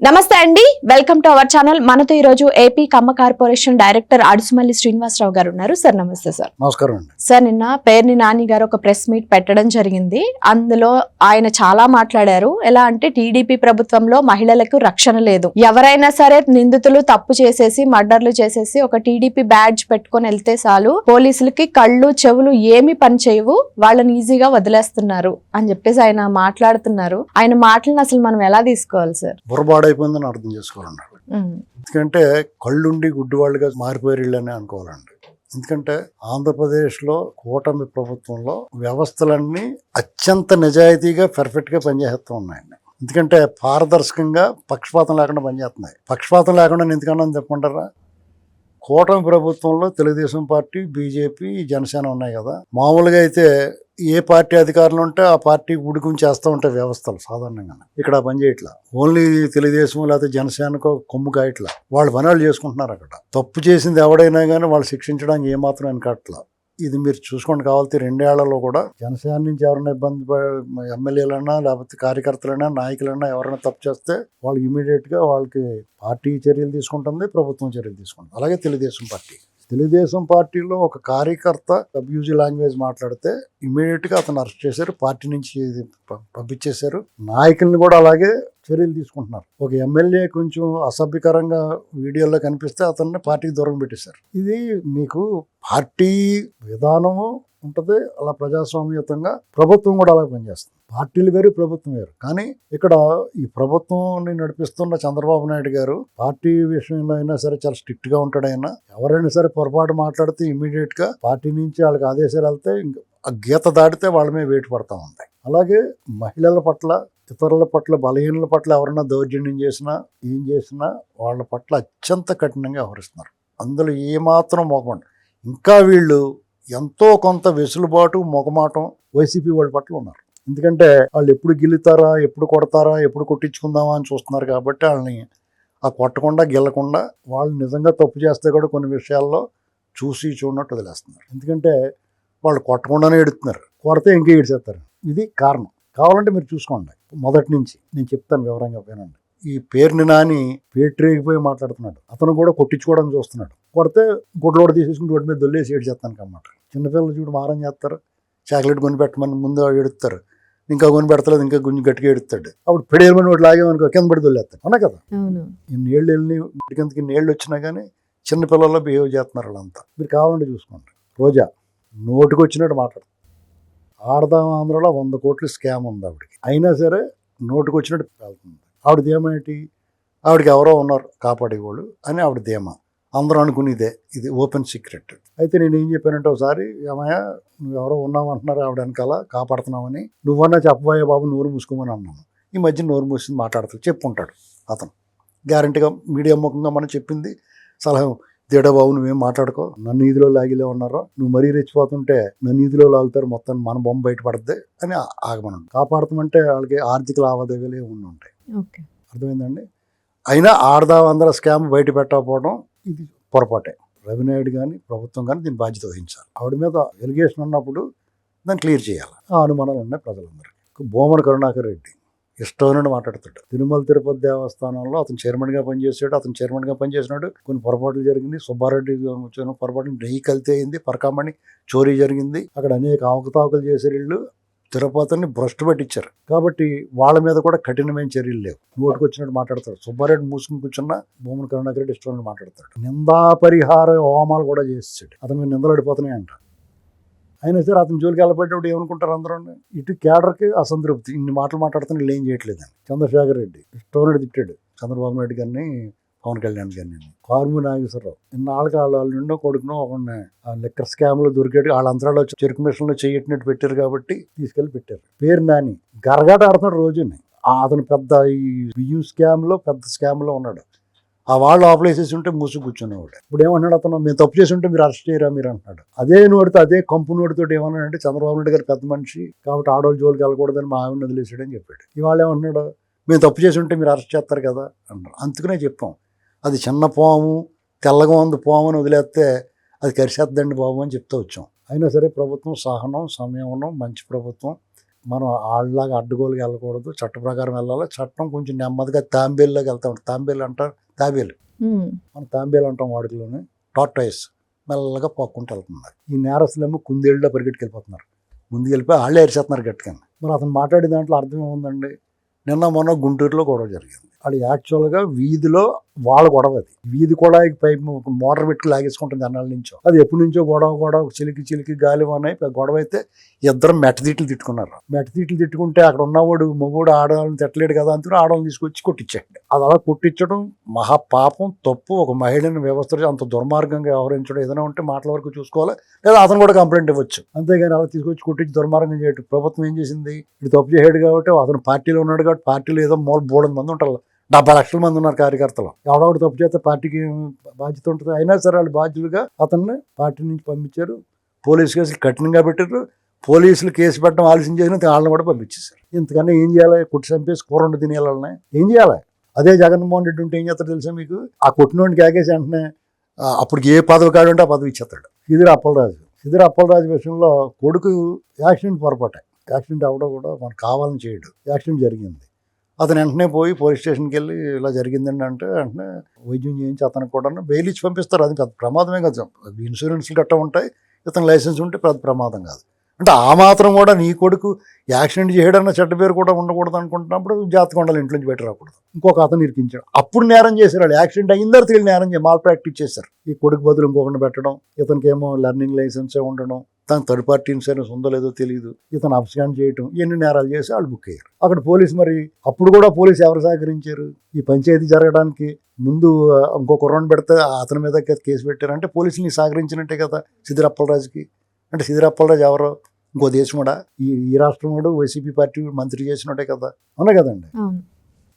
నమస్తే అండి, welcome to our channel. మనతో ఈ రోజు ఏపీ కమ్మ కార్పొరేషన్ డైరెక్టర్ అడుసుమల్లి శ్రీనివాసరావు గారు ఉన్నారు. సార్ నమస్తే. సార్ నమస్కారం అండి. సార్, నిన్న పేర్ని నాని గారు ఒక ప్రెస్ మీట్ పెట్టడం జరిగింది. అందులో ఆయన చాలా మాట్లాడారు. ఎలా అంటే టీడీపీ ప్రభుత్వంలో మహిళలకు రక్షణ లేదు, ఎవరైనా సరే నిందితులు తప్పు చేసేసి మర్డర్లు చేసేసి ఒక టీడీపీ బ్యాడ్జ్ పెట్టుకొని వెళ్తే చాలు, పోలీసులకి కళ్ళు చెవులు ఏమి పని చేయవు, వాళ్ళని ఈజీగా వదిలేస్తున్నారు అని చెప్పేసి ఆయన మాట్లాడుతున్నారు. ఆయన మాటలను అసలు మనం ఎలా తీసుకోవాలి సార్? అయిపోయిందని అర్థం చేసుకోవాలన్నాడు. ఎందుకంటే కళ్ళుండి గుడ్డివాళ్ళుగా మారిపోయారు వీళ్ళని అనుకోవాలండి. ఎందుకంటే ఆంధ్రప్రదేశ్లో కూటమి ప్రభుత్వంలో వ్యవస్థలన్నీ అత్యంత నిజాయితీగా పర్ఫెక్ట్గా పనిచేస్తూ ఉన్నాయండి. ఎందుకంటే పారదర్శకంగా పక్షపాతం లేకుండా పనిచేస్తున్నాయి. పక్షపాతం లేకుండా ఎందుకన్నా చెప్పమంటారా? కూటమి ప్రభుత్వంలో తెలుగుదేశం పార్టీ, బీజేపీ, జనసేన ఉన్నాయి కదా. మామూలుగా అయితే ఏ పార్టీ అధికారులు ఉంటే ఆ పార్టీ ఉడుకుని చేస్తూ ఉంటాయి వ్యవస్థలు సాధారణంగా. ఇక్కడ పని చేయట్లా. ఓన్లీ తెలుగుదేశం లేకపోతే జనసేనకో కొమ్ము కాయట్లా. వాళ్ళు పని వాళ్ళు చేసుకుంటున్నారు. అక్కడ తప్పు చేసింది ఎవడైనా కానీ వాళ్ళు శిక్షించడానికి ఏమాత్రం వెనకట్లా. ఇది మీరు చూసుకోండి. కావాలంటే 2 ఏళ్లలో కూడా జనసేన నుంచి ఎవరైనా ఇబ్బంది ఎమ్మెల్యేలైనా లేకపోతే కార్యకర్తలైనా నాయకులైనా ఎవరైనా తప్పు చేస్తే వాళ్ళు ఇమీడియట్గా వాళ్ళకి పార్టీ చర్యలు తీసుకుంటుంది, ప్రభుత్వం చర్యలు తీసుకుంటుంది. అలాగే తెలుగుదేశం పార్టీలో ఒక కార్యకర్త అబ్యూజ్ లాంగ్వేజ్ మాట్లాడితే ఇమీడియట్గా అతను అరెస్ట్ చేశారు, పార్టీ నుంచి పంపించేశారు. నాయకుల్ని కూడా అలాగే చర్యలు తీసుకుంటున్నారు. ఒక ఎమ్మెల్యే కొంచెం అసభ్యకరంగా వీడియోలో కనిపిస్తే అతన్ని పార్టీకి దూరం పెట్టేశారు. ఇది మీకు పార్టీ విధానము ఉంటుంది. అలా ప్రజాస్వామ్యతంగా ప్రభుత్వం కూడా అలాగే పనిచేస్తుంది. పార్టీలు వేరు, ప్రభుత్వం వేరు. కానీ ఇక్కడ ఈ ప్రభుత్వాన్ని నడిపిస్తున్న చంద్రబాబు నాయుడు గారు పార్టీ విషయంలో అయినా సరే చాలా స్ట్రిక్ట్ గా ఉంటాడు. ఆయన ఎవరైనా సరే పొరపాటు మాట్లాడితే ఇమీడియట్ గా పార్టీ నుంచి వాళ్ళకి ఆదేశాలు వెళ్తే ఆ గీత దాటితే వాళ్ళ మీద వేటు పడతా ఉంది. అలాగే మహిళల పట్ల, ఇతరుల పట్ల, బలహీనుల పట్ల ఎవరైనా దౌర్జన్యం చేసినా ఏం చేసినా వాళ్ళ పట్ల అత్యంత కఠినంగా వ్యవహరిస్తున్నారు. అందులో ఏమాత్రం మొగమండి. ఇంకా వీళ్ళు ఎంతో కొంత వెసులుబాటు, మొగమాటం వైసీపీ వాళ్ళ పట్ల ఉన్నారు. ఎందుకంటే వాళ్ళు ఎప్పుడు గిల్లుతారా, ఎప్పుడు కొడతారా, ఎప్పుడు కొట్టించుకుందామా అని చూస్తున్నారు. కాబట్టి వాళ్ళని ఆ కొట్టకుండా గెల్లకుండా వాళ్ళు నిజంగా తప్పు చేస్తే కూడా కొన్ని విషయాల్లో చూసి చూడనట్టు వదిలేస్తున్నారు. ఎందుకంటే వాళ్ళు కొట్టకుండానే ఎడుతున్నారు, కొడితే ఇంకా ఏడ్చేస్తారు. ఇది కారణం. కావాలంటే మీరు చూసుకోండి. మొదటి నుంచి నేను చెప్తాను వివరంగా, వినండి. ఈ పేరుని నాని పేటరేగిపోయి మాట్లాడుతున్నాడు. అతను కూడా కొట్టించుకోవడం చూస్తున్నాడు. కొడితే గుడ్లోడు తీసేసుకుని రోడ్డు మీద దొల్లేసి ఏడ్చేస్తాను అన్నమాట. చిన్నపిల్లలు చూడు మారం చేస్తారు. చాక్లెట్ కొని పెట్టమని ముందు ఎడుతారు, ఇంకా కొని పెడతలేదు, ఇంకా గుంజి గట్టిగా ఎడుతాడు. అప్పుడు పెడేమని వాడు లాగేమనుకో కింద పడి దొల్లేస్తాడు. అవునా కదా? ఇన్నేళ్ళు వెళ్ళి కిందకి ఇన్నేళ్ళు వచ్చినా కానీ చిన్నపిల్లల్లో బిహేవ్ చేస్తున్నారు వాళ్ళంతా. మీరు కావాలంటే చూసుకోండి. రోజా నోటికి వచ్చినట్టు మాట్లాడుతుంది. ఆడదాం ఆంధ్రలో 100 కోట్ల స్కామ్ ఉంది ఆవిడకి. అయినా సరే నోటికి వచ్చినట్టు వెళ్తుంది. ఆవిడ ధీమేంటి? ఆవిడకి ఎవరో ఉన్నారు కాపాడేవాళ్ళు అని ఆవిడ ధీమా. అందరూ అనుకునేదే. ఇది ఓపెన్ సీక్రెట్. అయితే నేను ఏం చెప్పానంటే, ఒకసారి ఏమయ్యా నువ్వు ఎవరో ఉన్నావు అంటున్నారు ఆవిడ వెనకాల కాపాడుతున్నామని, నువ్వన్నా చెప్పబోయే బాబు నోరు మూసుకోమని అన్నాను. ఈ మధ్య నోరు మూసింది మాట్లాడుతుంది, చెప్పుంటాడు అతను. గ్యారంటీగా మీడియా ముఖంగా మనం చెప్పింది సలహా, తేడా బాబు నువ్వేం మాట్లాడుకో, నన్ను ఈదిలో లాగిలే ఉన్నారో, నువ్వు మరీ రెచ్చిపోతుంటే నన్ను ఈదిలో లాగుతారు, మొత్తం మన బొమ్మ బయటపడద్ది అని ఆగమనండి. కాపాడుతామంటే వాళ్ళకి ఆర్థిక లావాదేవీలు ఏమి ఉంటాయి. అర్థమైందండి? అయినా ఆడదామందరూ స్కామ్ బయట పెట్టకపోవడం ఇది పొరపాటే. రవినాయుడు కానీ ప్రభుత్వం కానీ దీని బాధ్యత వహించాలి. ఆవిడ మీద ఎలిగేషన్ ఉన్నప్పుడు దాన్ని క్లియర్ చేయాలి. ఆ అనుమానాలు ఉన్నాయి ప్రజలందరికీ. భూమన కరుణాకర్ రెడ్డి ఇష్టమైనట్టు మాట్లాడతాడు. తిరుమల తిరుపతి దేవస్థానంలో అతను చైర్మన్గా పనిచేసాడు. అతను చైర్మన్గా పనిచేసినాడు. కొన్ని పొరపాట్లు జరిగింది. సుబ్బారెడ్డి వచ్చిన పొరపాటు, నెయ్యి కల్తీ అయింది, పరకామణి చోరీ జరిగింది. అక్కడ అనేక అవకతవకలు చేసే వీళ్ళు తిరుపతిని భ్రష్టు పట్టించారు. కాబట్టి వాళ్ళ మీద కూడా కఠినమైన చర్యలు లేవు. నోటికి వచ్చినట్టు మాట్లాడతాడు. సుబ్బారెడ్డి మూసుకుని కూర్చున్న భూమన కరుణాకర్ రెడ్డి ఇష్టం మాట్లాడతాడు. నిందా పరిహార హోమాలు కూడా చేసాడు. అతని మీద నిందలు అడిపోతున్నాయి అంట. అయినా సరే అతని జోలికి వెళ్ళబడ్డప్పుడు ఏమనుకుంటారు అందరూ? ఇటు కేడర్కి అసంతృప్తి, ఇన్ని మాటలు మాట్లాడుతున్నా వీళ్ళు ఏం చేయట్లేదని. చంద్రశేఖర్ రెడ్డి ఇష్టం తిట్టాడు చంద్రబాబు నాయుడు గారిని, పవన్ కళ్యాణ్ గారిని. కార్మూరి నాగేశ్వరరావు ఇన్నాళ్ళకి వాళ్ళ నిండో కొడుకునో ఒకరిని లెక్కర్ స్కామ్లో దొరికాడు. వాళ్ళ అంతరాలో చెరుకు మిషన్లో చేయట్టినట్టు పెట్టారు కాబట్టి తీసుకెళ్ళి పెట్టారు. పేరు నాని గరగాట ఆడుతున్నాడు రోజుని. అతను పెద్ద ఈ బియ్యం స్కామ్లో పెద్ద స్కామ్లో ఉన్నాడు. ఆ వాళ్ళు ఆపలేసేసి ఉంటే మూసు కూర్చునేవాడు. ఇప్పుడు ఏమన్నాడు అతను, మేము తప్పు చేసి ఉంటే మీరు అరెస్ట్ చేయరా మీరు అంటున్నాడు. అదే నోటితో, అదే కంపు నోటితో ఏమన్నాడంటే, చంద్రబాబు నాయుడు గారు పెద్ద మనిషి కాబట్టి ఆడవాళ్ళు జోలికి వెళ్ళకూడదని మా ఆవిడని వదిలేసాడని చెప్పాడు. ఇవాళ ఏమన్నాడు, మేము తప్పు చేసి ఉంటే మీరు అరెస్ట్ చేస్తారు కదా అన్నారు. అందుకనే చెప్పాం, అది చిన్న పాము, తెల్లగా ఉంది పాము అని వదిలేస్తే అది కరిసేద్దండి బాబు అని చెప్తూ వచ్చాం. అయినా సరే ప్రభుత్వం సహనం, సంయమనం, మంచి ప్రభుత్వం, మనం వాళ్ళలాగా అడ్డగోలుగా వెళ్ళకూడదు, చట్ట ప్రకారం వెళ్ళాలి. చట్టం కొంచెం నెమ్మదిగా తాంబేలులాగా వెళ్తాం. తాంబేలు అంటారు, తాబేలు మనం తాంబేలు అంటాం వాడుకలోనే. టార్టాయిస్ మెల్లగా పోక్కుంటూ వెళ్తున్నారు. ఈ నేరస్తులేమో కుందేళ్ళలో పరిగెట్టుకెళ్ళిపోతున్నారు. ముందుకు వెళ్ళిపోయి వాళ్ళే అరిచేస్తున్నారు గట్టిగా. మరి అతను మాట్లాడే దాంట్లో అర్థం ఏముందండి? నిన్న మొన్న గుంటూరులో గొడవ జరిగింది. అది యాక్చువల్గా వీధిలో వాళ్ళ గొడవ. అది వీధి కూడా పైపు మోటార్ పెట్టుకు లాగేసుకుంటుంది అన్నాళ్ళ నుంచో. అది ఎప్పటి నుంచో గొడవ చిలికి గాలి ఉన్నాయి. గొడవ అయితే ఇద్దరు మెట్టదీట్లు తిట్టుకున్నారు. మెట్టదీట్లు తిట్టుకుంటే అక్కడ ఉన్నవాడు మగోడు ఆడవాళ్ళని తిట్టలేడు కదా అంతా ఆడవాళ్ళని తీసుకొచ్చి కొట్టించాడు. అది అలా కొట్టించడం మహాపాపం, తప్పు. ఒక మహిళని వ్యవస్థ అంత దుర్మార్గంగా వ్యవహరించడం ఏదైనా ఉంటే మాటల వరకు చూసుకోవాలి, లేదా అతను కూడా కంప్లైంట్ ఇవ్వచ్చు. అంతేగాని అలా తీసుకొచ్చి కొట్టించి దుర్మార్గం చేయటం. ప్రభుత్వం ఏం చేసింది? ఇది తప్పు చేయడు కాబట్టి, అతను పార్టీలో ఉన్నాడు కాబట్టి, పార్టీలో ఏదో మూల 300 మంది ఉంటారు, 70 లక్షల మంది ఉన్నారు కార్యకర్తలు. ఎవడొకటి తప్పు చేస్తే పార్టీకి బాధ్యత ఉంటుంది. అయినా సరే వాళ్ళు బాధ్యులుగా అతన్ని పార్టీ నుంచి పంపించారు. పోలీసు కేసులు కఠినంగా పెట్టారు. పోలీసులు కేసు పెట్టడం ఆలస్యం చేసిన వాళ్ళని కూడా పంపించేశారు. ఇంతకన్నా ఏం చేయాలి? కొట్టి చంపేసి కూరండి తినేయాలని ఏం చేయాలి? అదే జగన్మోహన్ రెడ్డి ఉంటే ఏం చేస్తాడు తెలుసా మీకు? ఆ కొట్టినోడికి ఆగేసి వెంటనే అప్పటికి ఏ పదవి కాడు ఉంటే ఆ పదవి ఇచ్చేస్తాడు. సిదిరి అప్పలరాజు విషయంలో కొడుకు యాక్సిడెంట్ పొరపాటే. యాక్సిడెంట్ అవ్వడం కూడా మనకు కావాలని చేయడు. యాక్సిడెంట్ జరిగింది. అతను వెంటనే పోయి పోలీస్ స్టేషన్కి వెళ్ళి ఇలా జరిగిందండి అంటే వెంటనే వైద్యం చేయించి అతనికి కూడా బెయిల్ ఇచ్చి పంపిస్తారు. అది పెద్ద ప్రమాదమే కదా. ఇన్సూరెన్స్లు గట్టా ఉంటాయి, ఇతను లైసెన్స్ ఉంటే పెద్ద ప్రమాదం కాదు. అంటే ఆ మాత్రం కూడా నీ కొడుకు యాక్సిడెంట్ చేయడన్న చెడ్డ పేరు కూడా ఉండకూడదు అనుకుంటున్నప్పుడు జాతకం ఉండాలి, ఇంట్లో నుంచి బయట రాకూడదు. ఇంకొక అతను ఇరికించాడు. అప్పుడు నేరం చేశారు వాళ్ళు. యాక్సిడెంట్ అయిన తర్వాత వీళ్ళు నేరం చేసి మాల్ ప్రాక్టీస్ చేశారు. ఈ కొడుకు బదులు ఇంకొకటి పెట్టడం, ఇతనికి ఏమో లెర్నింగ్ లైసెన్సే ఉండడం, తను థర్డ్ పార్టీ ఇన్సూరెన్స్ ఉందో లేదో తెలియదు, ఇతను అబ్స్కాండ్ చేయటం, ఇవన్నీ నేరాలు చేసి వాళ్ళు బుక్ అయ్యారు. అక్కడ పోలీసు మరి అప్పుడు కూడా పోలీసు ఎవరు సహకరించారు? ఈ పంచాయతీ జరగడానికి ముందు ఇంకో కుర్రాన్ని పెడితే అతని మీద కేసు పెట్టారు అంటే పోలీసుని సహకరించినట్టే కదా సిదిరి అప్పలరాజుకి. అంటే సిదిరి అప్పలరాజు ఎవరో ఇంకో దేశముడా? ఈ రాష్ట్రం కూడా వైసీపీ పార్టీ మంత్రి చేసినట్టే కదా, అవునా కదండి.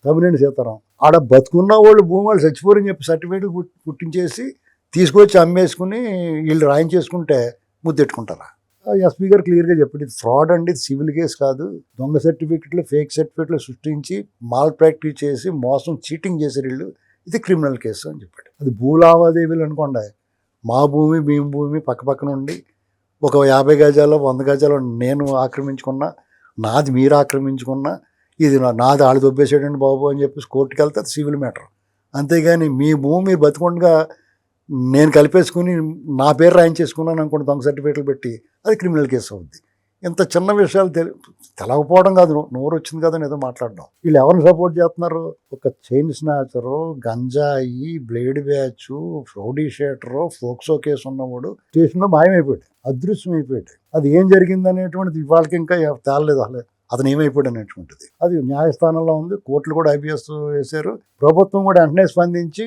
తమ్మినేని సీతారాం ఆడ బతుకున్న వాళ్ళు భూమి వాళ్ళు చచ్చిపోరని చెప్పి సర్టిఫికేట్లు పుట్టించేసి తీసుకొచ్చి అమ్మేసుకుని వీళ్ళు రాయించేసుకుంటే ముద్దెట్టుకుంటారా? ఎస్పీ గారు క్లియర్గా చెప్పాడు, ఇది ఫ్రాడ్ అండి, ఇది సివిల్ కేసు కాదు. దొంగ సర్టిఫికెట్లు, ఫేక్ సర్టిఫికెట్లు సృష్టించి మాల్ ప్రాక్టీస్ చేసి మోసం చీటింగ్ చేశారు వీళ్ళు, ఇది క్రిమినల్ కేసు అని చెప్పాడు. అది భూ లావాదేవీలు అనుకోండి, మా భూమి మీ భూమి పక్కపక్కన ఉండి ఒక 50 గజాల్లో 100 గజాల్లో నేను ఆక్రమించుకున్నా, నాది మీరు ఆక్రమించుకున్నా, ఇది నాది వాళ్ళు దొబ్బేసాడండి బాబు అని చెప్పేసి కోర్టుకు వెళ్తే అది సివిల్ మ్యాటర్. అంతేగాని మీ భూమి మీరు బతుకుండగా నేను కలిపేసుకుని నా పేరు రాయించేసుకున్నాను అనుకోండి దొంగ సర్టిఫికేట్లు పెట్టి, అది క్రిమినల్ కేసు అవుద్ది. ఇంత చిన్న విషయాలు తెలవకపోవడం కాదు, నోరు వచ్చింది కదని ఏదో మాట్లాడడం. వీళ్ళు ఎవరిని సపోర్ట్ చేస్తున్నారు? ఒక చైన్ స్నాచరు, గంజాయి, blade batch, rowdy sheeter, POCSO case ఉన్నవాడు స్టేషన్లో మాయమైపోయాడు, అదృశ్యం అయిపోయాడు. అది ఏం జరిగింది అనేటువంటిది ఇవాళకి ఇంకా తేలలేదు అసలు అతను ఏమైపోయాడు అనేటువంటిది. అది న్యాయస్థానంలో ఉంది, కోర్టులు కూడా ఐపీఎస్ వేశారు. ప్రభుత్వం కూడా వెంటనే స్పందించి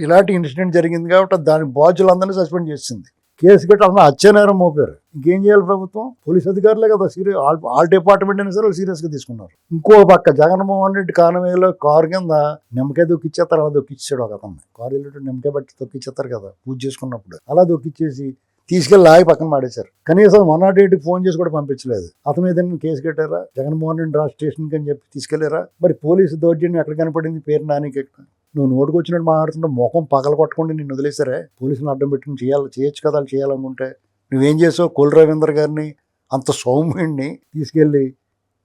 ఇలాంటి ఇన్సిడెంట్ జరిగింది కాబట్టి దాని బాధ్యులందరినీ సస్పెండ్ చేసింది. కేసు కట్టి అతను హత్యానేరం మోపారు. ఇంకేం చేయాలి ప్రభుత్వం? పోలీస్ అధికారులే కదా సీరియస్, ఆల్ డిపార్ట్మెంట్ అయినా సరే సీరియస్గా తీసుకున్నారు. ఇంకో పక్క జగన్మోహన్ రెడ్డి కానవేలో కారు కింద నిమ్మకాయ దొక్కిచ్చేస్తారు, అలా దొక్కిచ్చాడు ఒక అతన్ని. కారు వెళ్ళి నిమ్మకాయ బట్టి దొక్కిచ్చేస్తారు కదా పూజ చేసుకున్నప్పుడు, అలా దొక్కిచ్చేసి తీసుకెళ్ళి లాగి పక్కన మాడేశారు. కనీసం 108కి ఫోన్ చేసి కూడా పంపించలేదు. అతను ఏదైనా కేసు కట్టారా? జగన్మోహన్ రెడ్డి రాష్ట్ర స్టేషన్కి అని చెప్పి తీసుకెళ్లారా? మరి పోలీసు దౌర్జన్యం ఎక్కడ కనపడింది? పేరు నానికి నువ్వు నోటుకు వచ్చినట్టు మాట్లాడుతుంటే ముఖం పగల కొట్టకుండా నిన్ను వదిలేసారే. పోలీసులు అడ్డం పెట్టుకుని చేయొచ్చు కదా చేయాలనుకుంటే. నువ్వేం చేసావు? కోల్ రవీంద్ర గారిని అంత సౌమ్యుడిని తీసుకెళ్ళి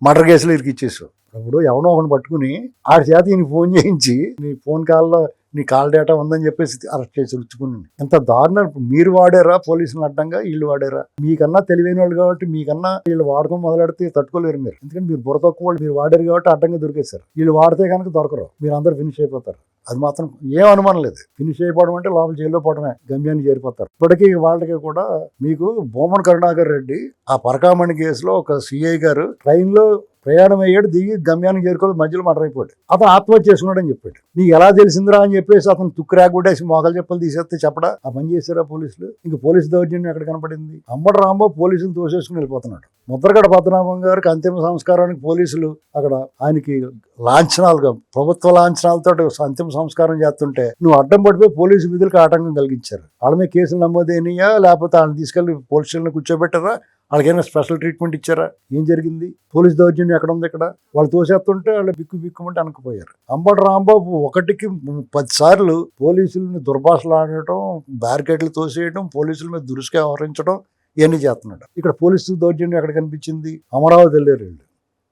మర్డర్ కేసులో ఇరికిచ్చేసావు. ఇప్పుడు ఎవడో ఒకటి పట్టుకుని ఆడి చేత ఈయన ఫోన్ చేయించి నీ ఫోన్ కాల్లో నీ కాల్ డేటా ఉందని చెప్పేసి అరెస్ట్ చేసి రుచుకుని. ఎంత దారుణం. మీరు వాడారా పోలీసులు అడ్డంగా? వీళ్ళు వాడారా? మీకన్నా తెలివైన వాళ్ళు కాబట్టి మీకన్నా వీళ్ళు వాడకం మొదలెడితే తట్టుకోలేరు మీరు. ఎందుకంటే మీరు బుర్ర తక్కువ వాళ్ళు, మీరు వాడారు కాబట్టి అడ్డంగా దొరికేశారు. వీళ్ళు వాడితే కనుక దొరకరు, మీరు అందరూ ఫినిష్ అయిపోతారు. అది మాత్రం ఏం అనుమానం లేదు. ఫినిష్ అయిపోవడం అంటే లోపల జైల్లో పోవడమే, గమ్యాన్ని చేరిపోతారు. ఇప్పటికీ వాళ్ళకి కూడా మీకు భూమన్ కరుణాకర్ రెడ్డి ఆ పరకామణి కేసులో ఒక సిఐ గారు ట్రైన్లో ప్రయాణం అయ్యాడు, దిగి గమ్యానికి చేరుకోవాలి, మధ్యలో మర్డర్ అయిపోయాడు. అతను ఆత్మహత్య చేసుకున్నాడని చెప్పాడు. నీకు ఎలా తెలిసిందిరా అని చెప్పేసి అతను తుక్కురాగొట్టేసి మోకాలు చెప్పలు తీసేస్తే చెప్పడా? ఆ పని చేశారా పోలీసులు? ఇంక పోలీసు దౌర్జన్యం ఎక్కడ కనపడింది? అంబటి రాంబాబు పోలీసులు తోసేసుకుని వెళ్ళిపోతున్నాడు. ముద్రగడ పద్మనాభం గారికి అంతిమ సంస్కారానికి పోలీసులు అక్కడ ఆయనకి లాంఛనాలుగా ప్రభుత్వ లాంఛనాలతో అంతిమ సంస్కారం చేస్తుంటే నువ్వు అడ్డం పడిపోయి పోలీసు విధులకు ఆటంకం కలిగించారు. వాళ్ళ మీద కేసులు నమోదైనయా లేకపోతే వాళ్ళని తీసుకెళ్లి పోలీస్ స్టేషన్లో కూర్చోబెట్టారా? వాళ్ళకైనా స్పెషల్ ట్రీట్మెంట్ ఇచ్చారా? ఏం జరిగింది? పోలీస్ దౌర్జన్యం ఎక్కడ ఉంది? ఇక్కడ వాళ్ళు తోసేస్తుంటే వాళ్ళు బిక్కుమంటే అనకపోయారు. అంబటి రాంబాబు 1కి 10 సార్లు పోలీసులను దుర్భాషలు ఆడటం, బ్యారికేడ్లు తోసేయడం, పోలీసుల మీద దురుసుగా వ్యవహరించడం, ఇవన్నీ చేస్తున్నాడు. ఇక్కడ పోలీసు దౌర్జన్యం ఎక్కడ కనిపించింది? అమరావతి వెళ్ళారు వీళ్ళు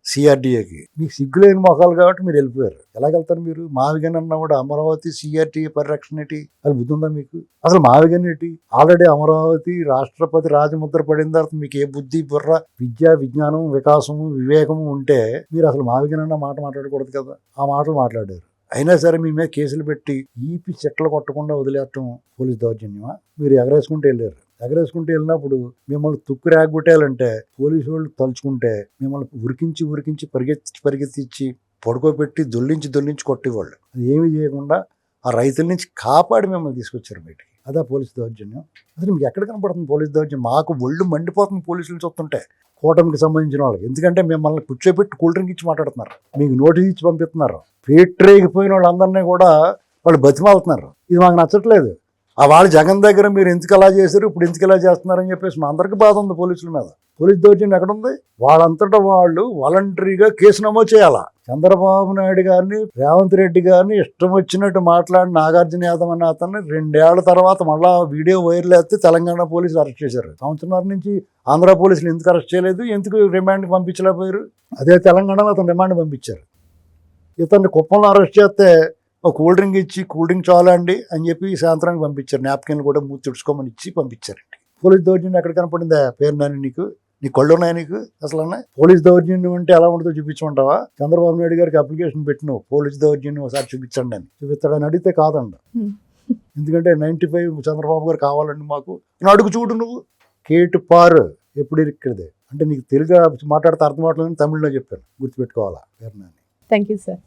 సిఆర్డీఏకి. మీకు సిగ్గులేని మొఖాలు కాబట్టి మీరు వెళ్ళిపోయారు. ఎలాగెళ్తారు మీరు? మావిగన్ అన్నా కూడా అమరావతి సిఆర్డీఏ పరిరక్షణ ఏంటి? అది బుద్ధి ఉందా మీకు? అసలు మావిగన్ ఏంటి? ఆల్రెడీ అమరావతి రాష్ట్రపతి రాజముద్ర పడిన తర్వాత మీకు ఏ బుద్ధి, బుర్ర, విద్య, విజ్ఞానం, వికాసము, వివేకము ఉంటే మీరు అసలు మావిగన్ అన్న మాట మాట్లాడకూడదు కదా. ఆ మాటలు మాట్లాడారు. అయినా సరే మీ మీద కేసులు పెట్టి ఈపి చెట్లు కొట్టకుండా వదిలేయటం పోలీస్ దౌర్జన్యమా? మీరు ఎగరేసుకుంటూ వెళ్ళారు. ఎగరేసుకుంటూ వెళ్ళినప్పుడు మిమ్మల్ని తుక్కు రాగొట్టాలంటే పోలీసు వాళ్ళు తలుచుకుంటే మిమ్మల్ని ఉరికించి పరిగెత్తించి పడుకోబెట్టి దొల్లించి కొట్టేవాళ్ళు. అది ఏమీ చేయకుండా ఆ రైతుల నుంచి కాపాడి మిమ్మల్ని తీసుకొచ్చారు బయటికి. అదా పోలీసు దౌర్జన్యం? అసలు మీకు ఎక్కడ కనపడుతుంది పోలీసు దౌర్జన్యం? మాకు ఒళ్ళు మండిపోతుంది పోలీసులు చూస్తుంటే, కూటమికి సంబంధించిన వాళ్ళకి. ఎందుకంటే మిమ్మల్ని కూర్చోబెట్టి కూల్ డ్రింక్ ఇచ్చి మాట్లాడుతున్నారు, మీకు నోటీస్ ఇచ్చి పంపిస్తున్నారు. పేట్రేగిపోయిన వాళ్ళందరినీ కూడా వాళ్ళు బతిమాలుతున్నారు. ఇది మాకు నచ్చట్లేదు. వాళ్ళు జగన్ దగ్గర మీరు ఎందుకు అలా చేశారు, ఇప్పుడు ఎందుకు ఇలా చేస్తున్నారని చెప్పేసి మా అందరికీ బాధ ఉంది పోలీసుల మీద. పోలీస్ దౌర్జన్యం ఎక్కడుంది? వాళ్ళంతటా వాళ్ళు వాలంటరీగా కేసు నమోదు చేయాలా? చంద్రబాబు నాయుడు గారిని, రేవంత్ రెడ్డి గారిని ఇష్టం వచ్చినట్టు మాట్లాడి నాగార్జున యాదవ్ అన్న అతన్ని 2 ఏళ్ల తర్వాత మళ్ళా వీడియో వైరల్ అయితే తెలంగాణ పోలీసులు అరెస్ట్ చేశారు. సంవత్సరం నుంచి ఆంధ్ర పోలీసులు ఎందుకు అరెస్ట్ చేయలేదు? ఎందుకు రిమాండ్కి పంపించలేకపోయారు? అదే తెలంగాణలో అతను రిమాండ్ పంపించారు. ఇతన్ని కుప్పంలో అరెస్ట్ చేస్తే ఒక కూల్ డ్రింక్ ఇచ్చి కూల్ డ్రింక్ చాలండి అని చెప్పి సాయంత్రానికి పంపించారు. నాప్కిన్లు కూడా మూతి తుడుచుకోమని ఇచ్చి పంపించారండి. పోలీస్ దౌర్జన్యం ఎక్కడ కనపడిందా? పేరు నాని నీ కళ్ళు ఉన్నాయా నీకు? అసలు పోలీస్ దౌర్జన్యం అంటే ఎలా ఉంటుందో చూపించమంటావా? చంద్రబాబు నాయుడు గారికి అప్లికేషన్ పెట్టిన పోలీస్ దౌర్జన్యం ఒకసారి చూపించండి అని. చూపిస్తాడని అడిగితే కాదండి. ఎందుకంటే 95 చంద్రబాబు గారు కావాలండి మాకు. అడుగు చూడు నువ్వు. కేటు పారు ఎప్పుడు ఇక్కడదే అంటే నీకు తెలుగు మాట్లాడితే అర్థం అవట్లేదని తమిళ్లో చెప్పాను. గుర్తుపెట్టుకోవాలా పేరు నాని. Thank you sir.